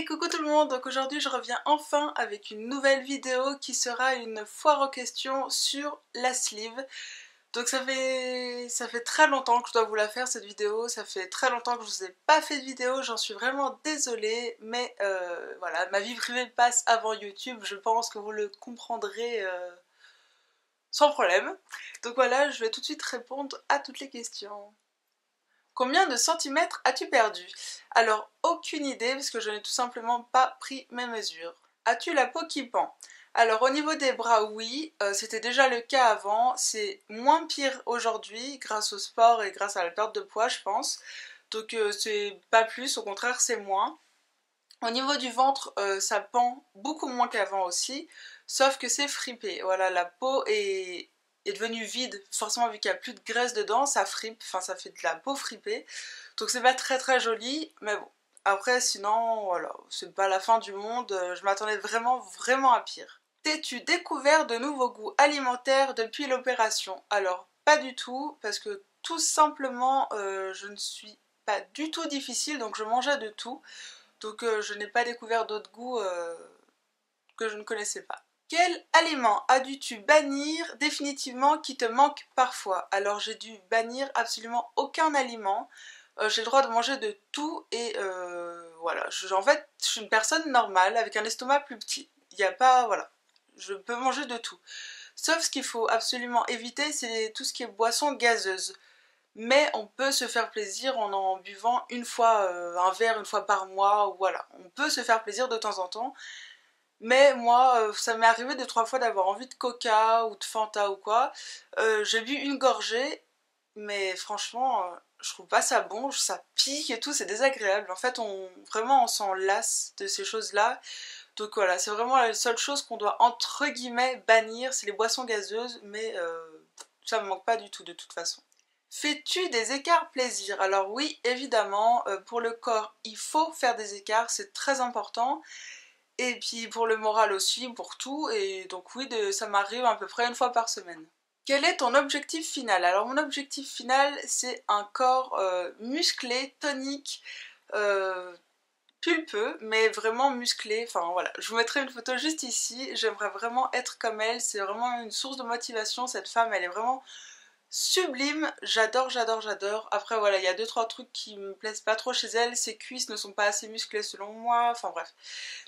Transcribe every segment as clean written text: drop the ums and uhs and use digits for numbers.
Hey, coucou tout le monde, donc aujourd'hui je reviens enfin avec une nouvelle vidéo qui sera une foire aux questions sur la sleeve. Donc ça fait très longtemps que je dois vous la faire cette vidéo, ça fait très longtemps que je vous ai pas fait de vidéo, j'en suis vraiment désolée, mais voilà, ma vie privée passe avant YouTube, je pense que vous le comprendrez sans problème. Donc voilà, je vais tout de suite répondre à toutes les questions. Combien de centimètres as-tu perdu? Alors, aucune idée, parce que je n'ai tout simplement pas pris mes mesures. As-tu la peau qui pend? Alors, au niveau des bras, oui, c'était déjà le cas avant, c'est moins pire aujourd'hui, grâce au sport et grâce à la perte de poids, je pense. Donc, c'est pas plus, au contraire, c'est moins. Au niveau du ventre, ça pend beaucoup moins qu'avant aussi, sauf que c'est fripé. Voilà, la peau est devenue vide, forcément vu qu'il n'y a plus de graisse dedans, ça fripe, enfin ça fait de la peau fripée. Donc c'est pas très très joli, mais bon. Après, sinon, voilà, c'est pas la fin du monde, je m'attendais vraiment à pire. T'es-tu découvert de nouveaux goûts alimentaires depuis l'opération? Alors, pas du tout, parce que tout simplement, je ne suis pas du tout difficile, donc je mangeais de tout. Donc je n'ai pas découvert d'autres goûts que je ne connaissais pas. Quel aliment as-tu bannir définitivement qui te manque parfois? Alors j'ai dû bannir absolument aucun aliment. J'ai le droit de manger de tout et voilà. En fait, je suis une personne normale avec un estomac plus petit. Il n'y a pas, voilà. Je peux manger de tout. Sauf ce qu'il faut absolument éviter, c'est tout ce qui est boisson gazeuse. Mais on peut se faire plaisir en buvant une fois un verre, une fois par mois, ou voilà. On peut se faire plaisir de temps en temps. Mais moi, ça m'est arrivé 2-3 fois d'avoir envie de coca ou de Fanta ou quoi. J'ai bu une gorgée, mais franchement, je trouve pas ça bon, ça pique et tout, c'est désagréable. En fait, vraiment, on s'en lasse de ces choses-là. Donc voilà, c'est vraiment la seule chose qu'on doit entre guillemets bannir, c'est les boissons gazeuses, mais ça me manque pas du tout de toute façon. Fais-tu des écarts plaisir? Alors oui, évidemment, pour le corps, il faut faire des écarts, c'est très important. Et puis pour le moral aussi, pour tout. Et donc oui, ça m'arrive à peu près une fois par semaine. Quel est ton objectif final? Alors mon objectif final, c'est un corps musclé, tonique, euh, pulpeux, mais vraiment musclé. Enfin voilà, je vous mettrai une photo juste ici. J'aimerais vraiment être comme elle. C'est vraiment une source de motivation. Cette femme, elle est vraiment sublime, j'adore. Après voilà, il y a 2-3 trucs qui me plaisent pas trop chez elle, ses cuisses ne sont pas assez musclées selon moi, enfin bref.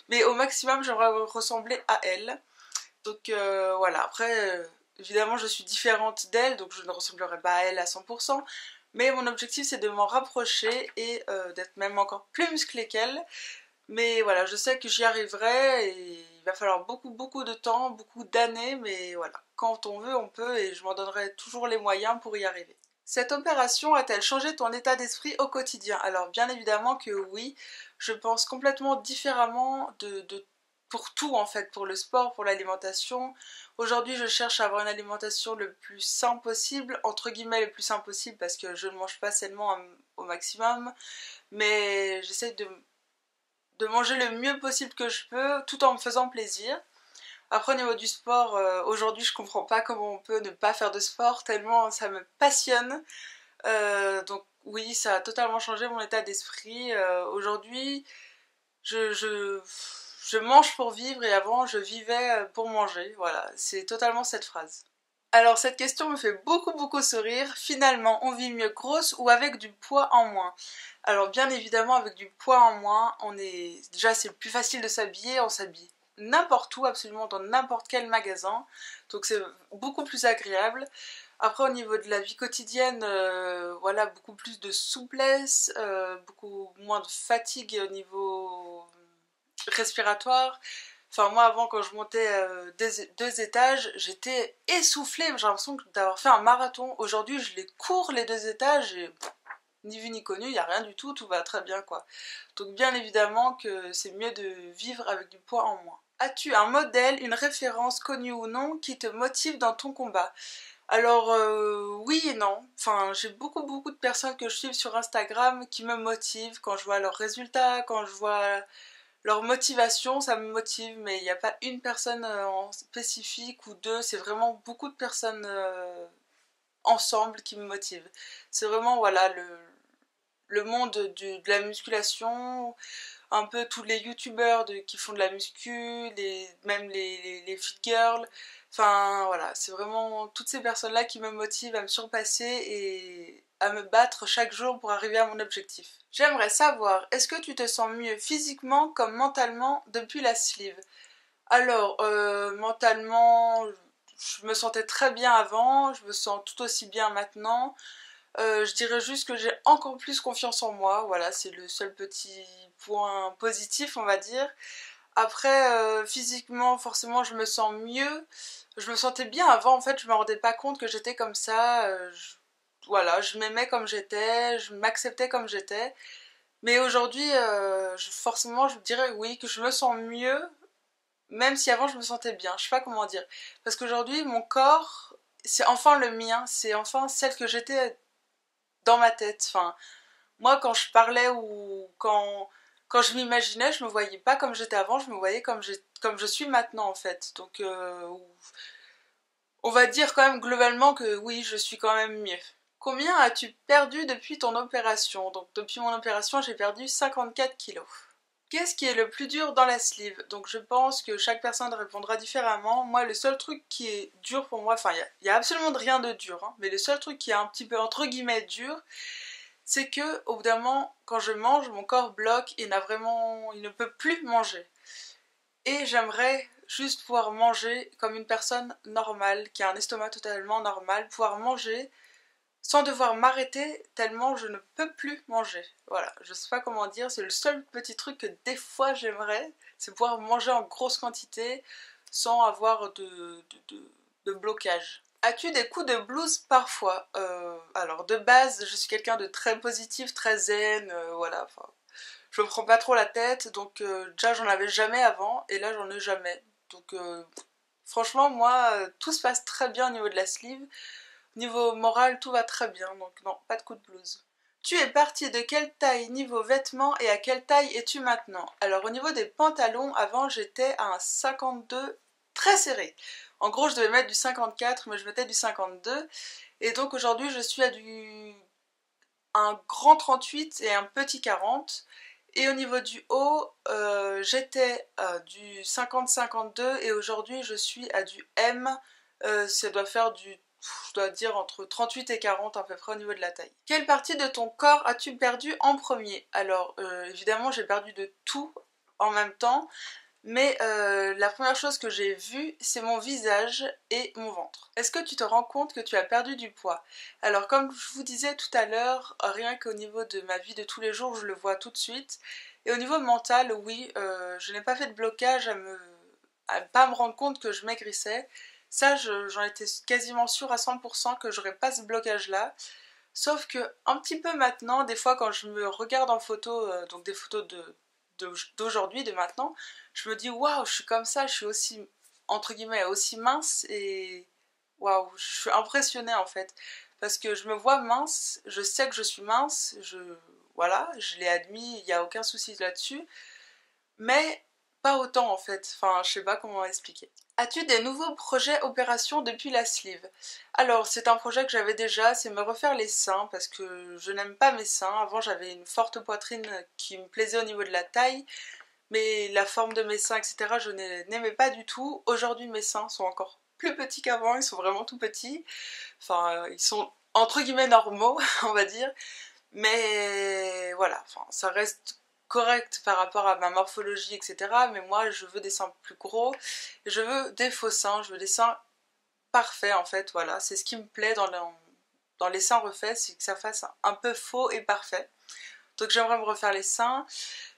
Mais au maximum, j'aimerais ressembler à elle. Donc voilà, après, évidemment, je suis différente d'elle, donc je ne ressemblerai pas à elle à 100%. Mais mon objectif, c'est de m'en rapprocher et d'être même encore plus musclée qu'elle. Mais voilà, je sais que j'y arriverai et il va falloir beaucoup de temps, beaucoup d'années, mais voilà, quand on veut, on peut et je m'en donnerai toujours les moyens pour y arriver. Cette opération a-t-elle changé ton état d'esprit au quotidien? Alors bien évidemment que oui, je pense complètement différemment pour tout en fait, pour le sport, pour l'alimentation. Aujourd'hui je cherche à avoir une alimentation le plus sain possible, entre guillemets le plus sain possible parce que je ne mange pas sainement au maximum, mais j'essaie de manger le mieux possible que je peux tout en me faisant plaisir. Après au niveau du sport, aujourd'hui je comprends pas comment on peut ne pas faire de sport tellement ça me passionne. Donc oui, ça a totalement changé mon état d'esprit. Aujourd'hui, je, je, je mange pour vivre et avant je vivais pour manger. Voilà, c'est totalement cette phrase. Alors cette question me fait beaucoup sourire. Finalement, on vit mieux grosse ou avec du poids en moins? Alors bien évidemment avec du poids en moins, déjà c'est plus facile de s'habiller, on s'habille n'importe où, absolument dans n'importe quel magasin, donc c'est beaucoup plus agréable. Après au niveau de la vie quotidienne, voilà, beaucoup plus de souplesse, beaucoup moins de fatigue au niveau respiratoire. Enfin, moi, avant, quand je montais 2 étages, j'étais essoufflée. J'ai l'impression d'avoir fait un marathon. Aujourd'hui, je les cours les 2 étages et ni vu ni connu, il n'y a rien du tout, tout va très bien, quoi. Donc, bien évidemment que c'est mieux de vivre avec du poids en moins. As-tu un modèle, une référence connue ou non, qui te motive dans ton combat? Alors, oui et non. Enfin, j'ai beaucoup de personnes que je suis sur Instagram qui me motivent quand je vois leurs résultats, quand je vois leur motivation, ça me motive, mais il n'y a pas une personne en spécifique ou deux, c'est vraiment beaucoup de personnes ensemble qui me motivent. C'est vraiment, voilà, le monde de la musculation. un peu tous les youtubeurs qui font de la muscu, même les fit girls. Enfin voilà, c'est vraiment toutes ces personnes-là qui me motivent à me surpasser et à me battre chaque jour pour arriver à mon objectif. J'aimerais savoir, est-ce que tu te sens mieux physiquement comme mentalement depuis la sleeve? Alors, mentalement, je me sentais très bien avant, je me sens tout aussi bien maintenant. Je dirais juste que j'ai encore plus confiance en moi, voilà, c'est le seul petit point positif, on va dire. Après, physiquement, forcément, je me sens mieux. Je me sentais bien avant, en fait, je me rendais pas compte que j'étais comme ça. Voilà, je m'aimais comme j'étais, je m'acceptais comme j'étais. Mais aujourd'hui, forcément, je dirais oui, que je me sens mieux, même si avant je me sentais bien. Je sais pas comment dire. Parce qu'aujourd'hui, mon corps, c'est enfin le mien, c'est enfin celle que j'étais dans ma tête. Enfin, moi, quand je parlais ou quand je m'imaginais, je me voyais pas comme j'étais avant, je me voyais comme je suis maintenant en fait. Donc, on va dire quand même globalement que oui, je suis quand même mieux. Combien as-tu perdu depuis ton opération? Donc, depuis mon opération, j'ai perdu 54 kilos. Qu'est-ce qui est le plus dur dans la sleeve? Donc je pense que chaque personne répondra différemment. Moi, le seul truc qui est dur pour moi, enfin il y a absolument rien de dur, hein, mais le seul truc qui est un petit peu entre guillemets dur, c'est que au bout d'un moment, quand je mange, mon corps bloque et il ne peut plus manger. Et j'aimerais juste pouvoir manger comme une personne normale, qui a un estomac totalement normal, pouvoir manger sans devoir m'arrêter tellement je ne peux plus manger. Voilà, je sais pas comment dire, c'est le seul petit truc que des fois j'aimerais, c'est pouvoir manger en grosse quantité sans avoir de blocage. As-tu des coups de blues parfois? Alors de base, je suis quelqu'un de très positif, très zen, voilà, enfin, je me prends pas trop la tête, donc déjà j'en avais jamais avant, et là j'en ai jamais. Donc franchement, moi, tout se passe très bien au niveau de la sleeve. Niveau moral, tout va très bien, donc non, pas de coup de blues. Tu es partie de quelle taille niveau vêtements et à quelle taille es-tu maintenant? Alors au niveau des pantalons, avant j'étais à un 52 très serré. En gros je devais mettre du 54 mais je mettais du 52. Et donc aujourd'hui je suis à un grand 38 et un petit 40. Et au niveau du haut, j'étais du 50-52 et aujourd'hui je suis à du M. Ça doit faire je dois dire entre 38 et 40 à peu près au niveau de la taille. Quelle partie de ton corps as-tu perdu en premier? Alors évidemment j'ai perdu de tout en même temps. Mais la première chose que j'ai vue, c'est mon visage et mon ventre. Est-ce que tu te rends compte que tu as perdu du poids? Alors comme je vous disais tout à l'heure, rien qu'au niveau de ma vie de tous les jours, je le vois tout de suite. Et au niveau mental, oui, je n'ai pas fait de blocage à ne pas me rendre compte que je maigrissais. Ça, j'en étais quasiment sûre à 100% que j'aurais pas ce blocage-là. Sauf que un petit peu maintenant, des fois quand je me regarde en photo, donc des photos d'aujourd'hui, de maintenant, je me dis waouh, je suis comme ça, je suis aussi, entre guillemets, aussi mince et waouh, je suis impressionnée en fait. Parce que je me vois mince, je sais que je suis mince, voilà, je l'ai admis, il n'y a aucun souci là-dessus, mais pas autant en fait, enfin je sais pas comment expliquer. As-tu des nouveaux projets opérations depuis la sleeve? Alors c'est un projet que j'avais déjà, c'est me refaire les seins parce que je n'aime pas mes seins. Avant j'avais une forte poitrine qui me plaisait au niveau de la taille, mais la forme de mes seins etc je n'aimais pas du tout. Aujourd'hui mes seins sont encore plus petits qu'avant, ils sont vraiment tout petits. Enfin ils sont entre guillemets normaux on va dire. Mais voilà, enfin, ça reste correct par rapport à ma morphologie, etc. Mais moi, je veux des seins plus gros, je veux des faux seins, je veux des seins parfaits en fait, voilà. C'est ce qui me plaît dans les seins refaits, c'est que ça fasse un peu faux et parfait. Donc j'aimerais me refaire les seins,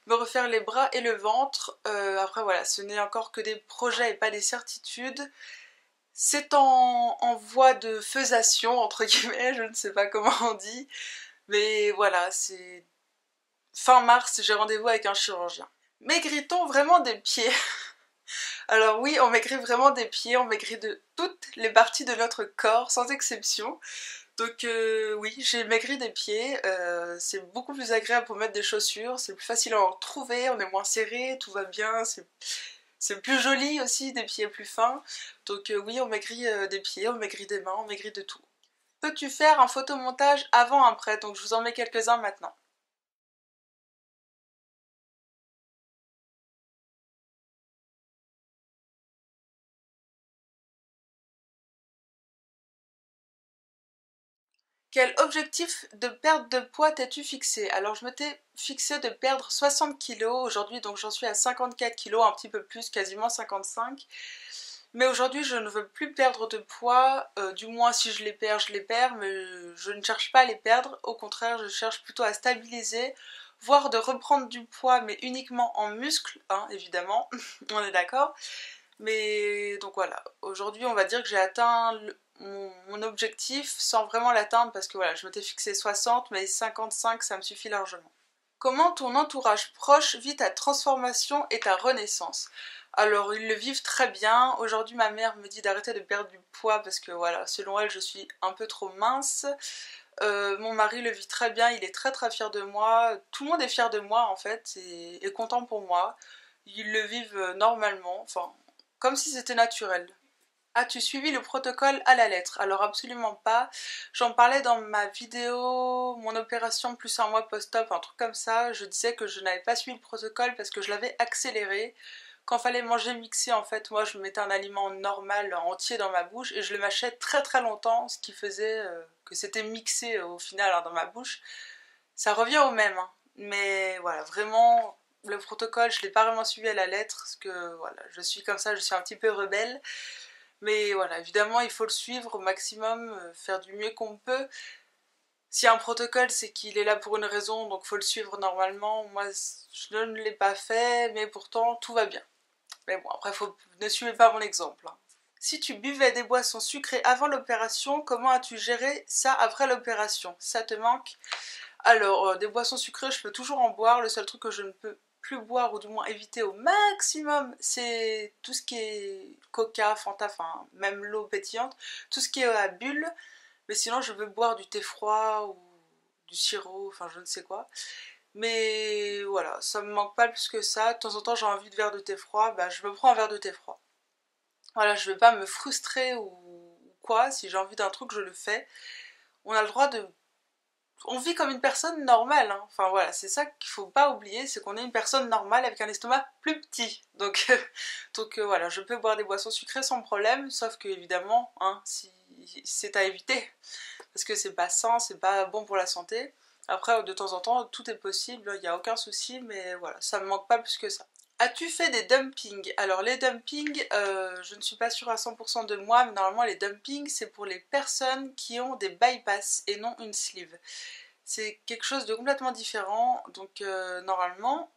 me refaire les bras et le ventre. Après voilà, ce n'est encore que des projets et pas des certitudes. C'est en voie de faisation, entre guillemets, je ne sais pas comment on dit. Mais voilà, c'est fin mars, j'ai rendez-vous avec un chirurgien. Maigrit-on vraiment des pieds? Alors oui, on maigrit vraiment des pieds, on maigrit de toutes les parties de notre corps, sans exception. Donc oui, j'ai maigri des pieds, c'est beaucoup plus agréable pour mettre des chaussures, c'est plus facile à en trouver, on est moins serré, tout va bien, c'est plus joli aussi, des pieds plus fins. Donc oui, on maigrit des pieds, on maigrit des mains, on maigrit de tout. Peux-tu faire un photomontage avant-après? Donc je vous en mets quelques-uns maintenant. Quel objectif de perte de poids t'es-tu fixé? Alors je m'étais fixé de perdre 60 kilos aujourd'hui, donc j'en suis à 54 kilos, un petit peu plus, quasiment 55. Mais aujourd'hui je ne veux plus perdre de poids, du moins si je les perds, mais je ne cherche pas à les perdre, au contraire je cherche plutôt à stabiliser, voire de reprendre du poids, mais uniquement en muscles, hein, évidemment, on est d'accord. Mais donc voilà, aujourd'hui on va dire que j'ai atteint mon objectif sans vraiment l'atteindre parce que voilà, je m'étais fixé 60 mais 55 ça me suffit largement. Comment ton entourage proche vit ta transformation et ta renaissance? Alors ils le vivent très bien. Aujourd'hui ma mère me dit d'arrêter de perdre du poids parce que voilà, selon elle je suis un peu trop mince. Mon mari le vit très bien, il est très très fier de moi. Tout le monde est fier de moi en fait et est content pour moi. Ils le vivent normalement, enfin comme si c'était naturel. As-tu suivi le protocole à la lettre? Alors absolument pas. J'en parlais dans ma vidéo, mon opération plus un mois post-op, un truc comme ça. Je disais que je n'avais pas suivi le protocole parce que je l'avais accéléré. Quand fallait manger mixé, en fait, moi je mettais un aliment normal entier dans ma bouche et je le mâchais très très longtemps, ce qui faisait que c'était mixé au final hein, dans ma bouche. Ça revient au même, hein. Mais voilà, vraiment, le protocole, je ne l'ai pas vraiment suivi à la lettre parce que voilà, je suis comme ça, je suis un petit peu rebelle. Mais voilà, évidemment, il faut le suivre au maximum, faire du mieux qu'on peut. S'il y a un protocole, c'est qu'il est là pour une raison, donc il faut le suivre normalement. Moi, je ne l'ai pas fait, mais pourtant, tout va bien. Mais bon, après, ne suivez pas mon exemple, hein. Si tu buvais des boissons sucrées avant l'opération, comment as-tu géré ça après l'opération? Ça te manque? Alors, des boissons sucrées, je peux toujours en boire. Le seul truc que je ne peux plus boire, ou du moins éviter au maximum, c'est tout ce qui est coca, fanta, enfin, même l'eau pétillante, tout ce qui est à bulles. Mais sinon, je veux boire du thé froid ou du sirop, enfin, je ne sais quoi. Mais voilà, ça me manque pas plus que ça. De temps en temps, j'ai envie de verre de thé froid, bah, je me prends un verre de thé froid. Voilà, je veux pas me frustrer ou quoi. Si j'ai envie d'un truc, je le fais. On a le droit de on vit comme une personne normale, hein. Enfin voilà, c'est ça qu'il faut pas oublier, c'est qu'on est une personne normale avec un estomac plus petit. Donc voilà, je peux boire des boissons sucrées sans problème, sauf que évidemment, hein, si c'est à éviter, parce que c'est pas sain, c'est pas bon pour la santé. Après, de temps en temps, tout est possible, il n'y a aucun souci, mais voilà, ça me manque pas plus que ça. As-tu fait des dumpings? Alors les dumpings, je ne suis pas sûre à 100% de moi, mais normalement les dumpings c'est pour les personnes qui ont des bypass et non une sleeve. C'est quelque chose de complètement différent, donc normalement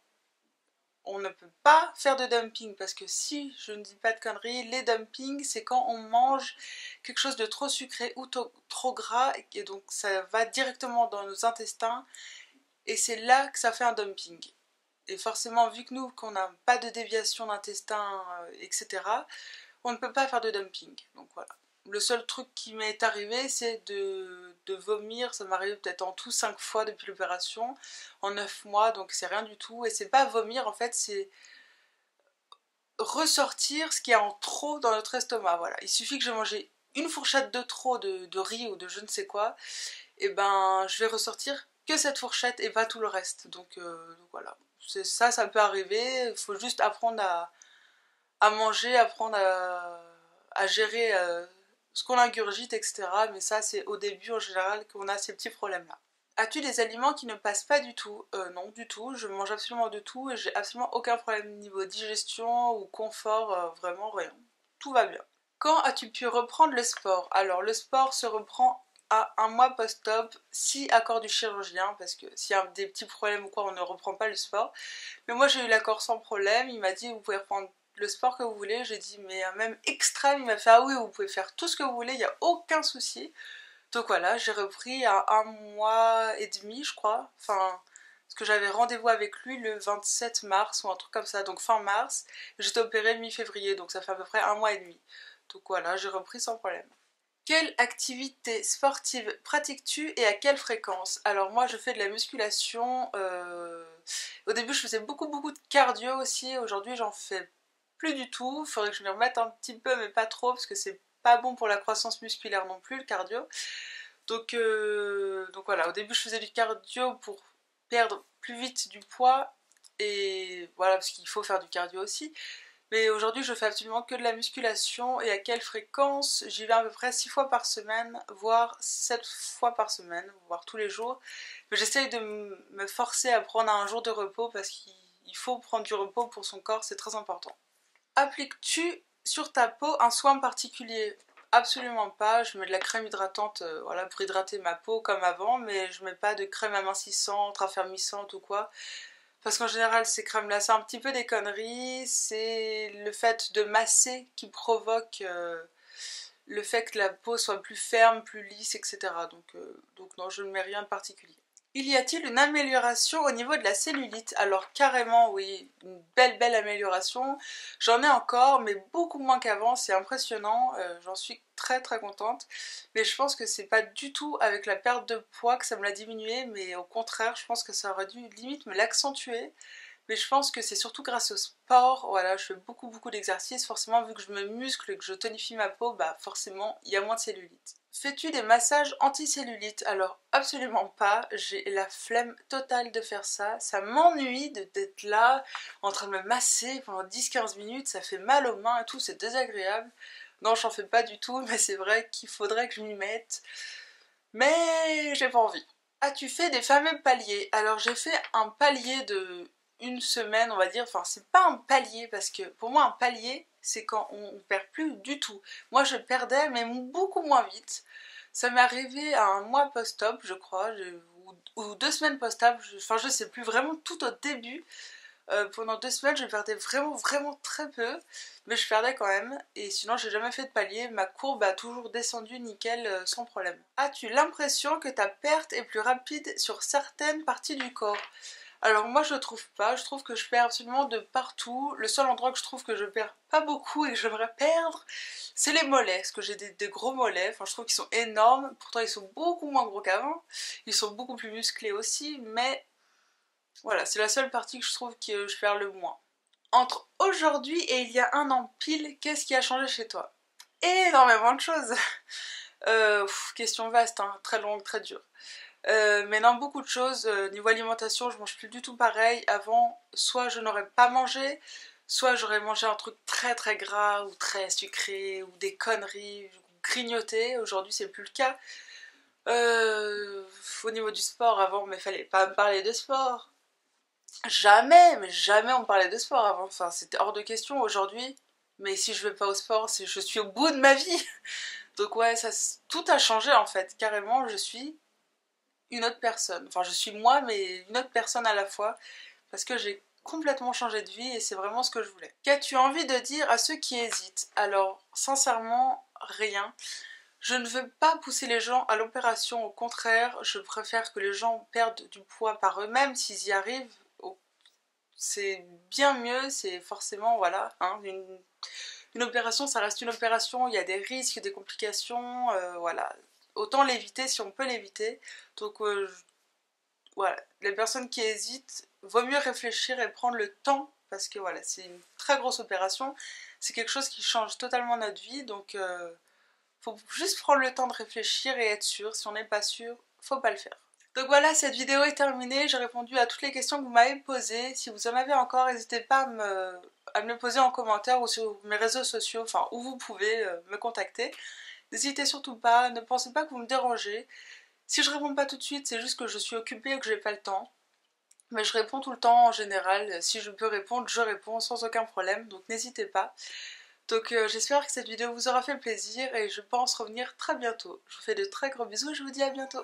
on ne peut pas faire de dumping parce que si je ne dis pas de conneries, les dumpings c'est quand on mange quelque chose de trop sucré ou trop gras et donc ça va directement dans nos intestins et c'est là que ça fait un dumping. Et forcément, vu que nous, qu'on n'a pas de déviation d'intestin, etc., on ne peut pas faire de dumping. Donc voilà. Le seul truc qui m'est arrivé, c'est de vomir. Ça m'est arrivé peut-être en tout 5 fois depuis l'opération, en 9 mois, donc c'est rien du tout. Et c'est pas vomir, en fait, c'est ressortir ce qu'il y a en trop dans notre estomac. Voilà. Il suffit que j'ai mangé une fourchette de trop de riz ou de je ne sais quoi, et ben je vais ressortir que cette fourchette et pas tout le reste. Donc voilà. Ça peut arriver. Il faut juste apprendre à manger, apprendre à gérer ce qu'on ingurgite, etc. Mais ça, c'est au début en général qu'on a ces petits problèmes-là. As-tu des aliments qui ne passent pas du tout? Non, du tout. Je mange absolument de tout et j'ai absolument aucun problème niveau digestion ou confort, vraiment rien. Tout va bien. Quand as-tu pu reprendre le sport? Alors, le sport se reprend à un mois post-op, si accord du chirurgien, parce que s'il y a des petits problèmes ou quoi, on ne reprend pas le sport. Mais moi, j'ai eu l'accord sans problème. Il m'a dit, vous pouvez reprendre le sport que vous voulez. J'ai dit, mais même extrême, il m'a fait, ah oui, vous pouvez faire tout ce que vous voulez, il n'y a aucun souci. Donc voilà, j'ai repris à un mois et demi, je crois. Enfin, parce que j'avais rendez-vous avec lui le 27 mars ou un truc comme ça, donc fin mars. J'étais opérée mi-février, donc ça fait à peu près un mois et demi. Donc voilà, j'ai repris sans problème. Quelle activité sportive pratiques-tu et à quelle fréquence? Alors moi je fais de la musculation, au début je faisais beaucoup de cardio aussi, aujourd'hui j'en fais plus du tout, il faudrait que je m'y remette un petit peu mais pas trop parce que c'est pas bon pour la croissance musculaire non plus le cardio. Donc voilà, au début je faisais du cardio pour perdre plus vite du poids et voilà parce qu'il faut faire du cardio aussi. Mais aujourd'hui je fais absolument que de la musculation. Et à quelle fréquence? J'y vais à peu près 6 fois par semaine, voire 7 fois par semaine, voire tous les jours. Mais j'essaye de me forcer à prendre un jour de repos parce qu'il faut prendre du repos pour son corps, c'est très important. Appliques-tu sur ta peau un soin particulier? Absolument pas, je mets de la crème hydratante voilà, pour hydrater ma peau comme avant, mais je mets pas de crème amincissante, raffermissante ou quoi. Parce qu'en général, ces crèmes-là, c'est un petit peu des conneries, c'est le fait de masser qui provoque le fait que la peau soit plus ferme, plus lisse, etc. Donc non, je ne mets rien de particulier. Y a-t-il une amélioration au niveau de la cellulite? Alors carrément oui, une belle amélioration. J'en ai encore, mais beaucoup moins qu'avant, c'est impressionnant, j'en suis très contente. Mais je pense que c'est pas du tout avec la perte de poids que ça me l'a diminué, mais au contraire, je pense que ça aurait dû limite me l'accentuer. Mais je pense que c'est surtout grâce au sport, voilà, je fais beaucoup d'exercices, forcément vu que je me muscle et que je tonifie ma peau, bah forcément il y a moins de cellulite. Fais-tu des massages anti-cellulite? Alors absolument pas, j'ai la flemme totale de faire ça, ça m'ennuie d'être là en train de me masser pendant 10-15 minutes, ça fait mal aux mains et tout, c'est désagréable. Non, j'en fais pas du tout, mais c'est vrai qu'il faudrait que je m'y mette, mais j'ai pas envie. As-tu fait des fameux paliers? Alors j'ai fait un palier de une semaine, on va dire, enfin c'est pas un palier parce que pour moi un palier c'est quand on perd plus du tout. Moi je perdais mais beaucoup moins vite. Ça m'est arrivé à un mois post-op je crois, ou 2 semaines post-op, enfin je sais plus, vraiment tout au début. Pendant 2 semaines je perdais vraiment très peu, mais je perdais quand même, et sinon j'ai jamais fait de palier, ma courbe a toujours descendu nickel sans problème. As-tu l'impression que ta perte est plus rapide sur certaines parties du corps? Alors moi je trouve pas, je trouve que je perds absolument de partout. Le seul endroit que je trouve que je perds pas beaucoup et que j'aimerais perdre, c'est les mollets, parce que j'ai des gros mollets, enfin je trouve qu'ils sont énormes, pourtant ils sont beaucoup moins gros qu'avant, ils sont beaucoup plus musclés aussi, mais voilà, c'est la seule partie que je trouve que je perds le moins. Entre aujourd'hui et il y a un an pile, qu'est-ce qui a changé chez toi? Énormément de choses. Question vaste, hein, très longue, très dure. Mais non, beaucoup de choses. Niveau alimentation, je mange plus du tout pareil. Avant, soit je n'aurais pas mangé, soit j'aurais mangé un truc très gras ou très sucré ou des conneries, grignoter. Aujourd'hui, c'est plus le cas. Au niveau du sport, avant, mais fallait pas me parler de sport. Jamais, mais jamais on me parlait de sport avant. Enfin, c'était hors de question aujourd'hui. Mais si je vais pas au sport, c'est je suis au bout de ma vie. Donc ouais, ça, tout a changé en fait. Carrément, je suis une autre personne. Enfin, je suis moi, mais une autre personne à la fois, parce que j'ai complètement changé de vie et c'est vraiment ce que je voulais. Qu'as-tu envie de dire à ceux qui hésitent? Alors, sincèrement, rien. Je ne veux pas pousser les gens à l'opération, au contraire, je préfère que les gens perdent du poids par eux-mêmes s'ils y arrivent. C'est bien mieux, c'est forcément, voilà, hein, une opération, ça reste une opération, il y a des risques, des complications, voilà. Autant l'éviter si on peut l'éviter. Donc voilà, les personnes qui hésitent, vaut mieux réfléchir et prendre le temps, parce que voilà, c'est une très grosse opération, c'est quelque chose qui change totalement notre vie, donc faut juste prendre le temps de réfléchir et être sûr. Si on n'est pas sûr, faut pas le faire. Donc voilà, cette vidéo est terminée, j'ai répondu à toutes les questions que vous m'avez posées. Si vous en avez encore, n'hésitez pas à me les poser en commentaire ou sur mes réseaux sociaux, enfin où vous pouvez me contacter. N'hésitez surtout pas, ne pensez pas que vous me dérangez. Si je réponds pas tout de suite, c'est juste que je suis occupée et que j'ai pas le temps. Mais je réponds tout le temps en général. Si je peux répondre, je réponds sans aucun problème, donc n'hésitez pas. Donc j'espère que cette vidéo vous aura fait plaisir et je pense revenir très bientôt. Je vous fais de très gros bisous et je vous dis à bientôt.